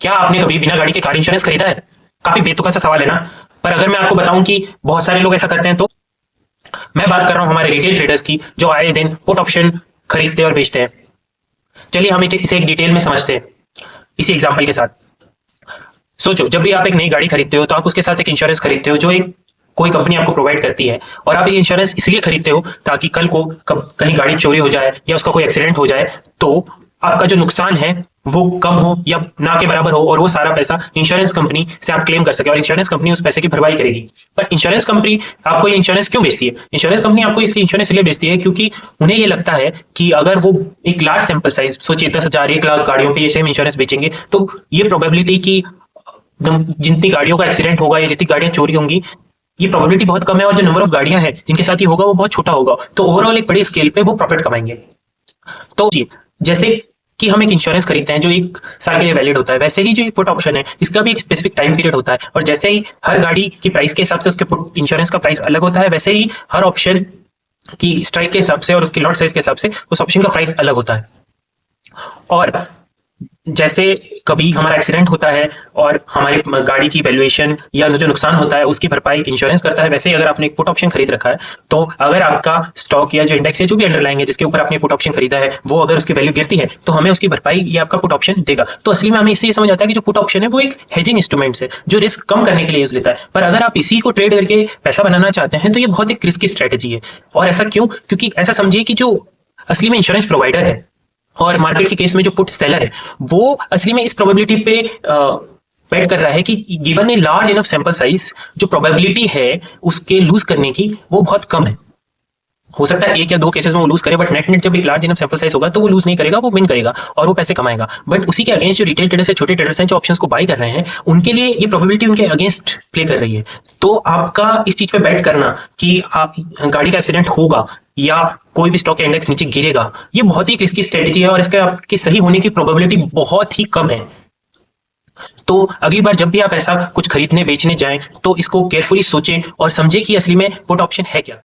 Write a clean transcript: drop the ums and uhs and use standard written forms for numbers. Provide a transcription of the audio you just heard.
क्या आपने कभी बिना गाड़ी के कार इंश्योरेंस खरीदा है? काफी बेतुका सा सवाल है ना। पर अगर मैं आपको बताऊं कि बहुत सारे लोग ऐसा करते हैं, तो मैं बात कर रहा हूं हमारे रिटेल ट्रेडर्स की, जो आए दिन पुट ऑप्शन खरीदते और बेचते हैं। चलिए हम इसे एक डिटेल में समझते हैं इसी एग्जांपल के साथ। सोचो, जब भी आप एक नई गाड़ी खरीदते हो तो आप उसके साथ एक इंश्योरेंस खरीदते हो जो एक कोई कंपनी आपको प्रोवाइड करती है। और आप ये इंश्योरेंस इसलिए खरीदते हो ताकि कल को कहीं गाड़ी चोरी हो जाए या उसका कोई एक्सीडेंट हो जाए तो आपका जो नुकसान है वो कम हो या ना के बराबर हो, और वो सारा पैसा इंश्योरेंस कंपनी से आप क्लेम कर सके और इंश्योरेंस कंपनी उस पैसे की भरपाई करेगी। पर इंश्योरेंस कंपनी आपको ये इंश्योरेंस क्यों बेचती है? इंश्योरेंस कंपनी आपको इसलिए इंश्योरेंस इसलिए बेचती है क्योंकि उन्हें ये लगता है कि अगर वो एक लार्ज सैंपल साइज, सोचिए 10,000 1 लाख गाड़ियों पे ये सेम इंश्योरेंस बेचेंगे, तो ये प्रोबेबिलिटी की जितनी गाड़ियों का एक्सीडेंट होगा या जितनी गाड़ियां चोरी होंगी, ये प्रोबेबिलिटी बहुत कम है, और जो नंबर ऑफ गाड़ियां हैं जिनके साथ ये होगा वो बहुत छोटा होगा। तो ओवरऑल एक बड़ी स्केल पे वो प्रॉफिट कमाएंगे। तो जी, जैसे कि हम एक इंश्योरेंस खरीदते हैं जो 1 साल के लिए वैलिड होता है, वैसे ही जो ये पुट ऑप्शन है इसका भी एक स्पेसिफिक टाइम पीरियड होता है। और जैसे ही हर गाड़ी की प्राइस के हिसाब से उसके पुट इंश्योरेंस का प्राइस अलग होता है, वैसे ही हर ऑप्शन की स्ट्राइक के हिसाब से और उसकी लॉट साइज के हिसाब से उस ऑप्शन का प्राइस अलग होता है। और जैसे कभी हमारा एक्सीडेंट होता है और हमारी गाड़ी की वैल्यूएशन या जो नुकसान होता है उसकी भरपाई इंश्योरेंस करता है, वैसे ही अगर आपने एक पुट ऑप्शन खरीद रखा है तो अगर आपका स्टॉक या जो इंडेक्स है, जो भी अंडरलाइंग है जिसके ऊपर आपने पुट ऑप्शन खरीदा है, वो अगर उसकी वैल्यू गिरती है तो हमें उसकी भरपाई ये आपका पुट ऑप्शन देगा। तो असली में हमें इससे ये समझ आता है कि जो पुट ऑप्शन है वो एक हेजिंग इंस्ट्रूमेंट है जो रिस्क कम करने के लिए यूज लेता है। पर अगर आप इसी को ट्रेड करके पैसा बनाना चाहते हैं तो ये बहुत एक रिस्की स्ट्रेटेजी है। और ऐसा क्यों? क्योंकि ऐसा समझिए कि जो असली में इंश्योरेंस प्रोवाइडर है और मार्केट के केस में जो पुट सेलर है, वो असली में इस प्रोबेबिलिटी पे बेट कर रहा है कि given a large enough sample size, जो प्रोबेबिलिटी है उसके लूज करने की वो बहुत कम है। हो सकता है 1 या 2 केसेस में वो लूज करे, बट नेट जब एक लार्ज इनफ सैंपल साइज होगा तो वो लूज नहीं करेगा, वो विन करेगा और वो पैसे कमाएगा। बट उसी के अगेंस्ट जो रिटेल ट्रेडर्स है, छोटे ट्रेडर्स हैं जो ऑप्शंस को बाई कर रहे हैं, उनके लिए ये प्रोबेबिलिटी उनके अगेंस्ट प्ले कर रही है। तो आपका इस चीज पे बैट करना कि आप गाड़ी का एक्सीडेंट होगा या कोई भी स्टॉक इंडेक्स नीचे गिरेगा, ये बहुत ही रिस्की स्ट्रेटेजी है और इसके आपके सही होने की प्रोबेबिलिटी बहुत ही कम है। तो अगली बार जब भी आप ऐसा कुछ खरीदने बेचने जाएं तो इसको केयरफुली सोचें और समझें कि असली में पुट ऑप्शन है क्या।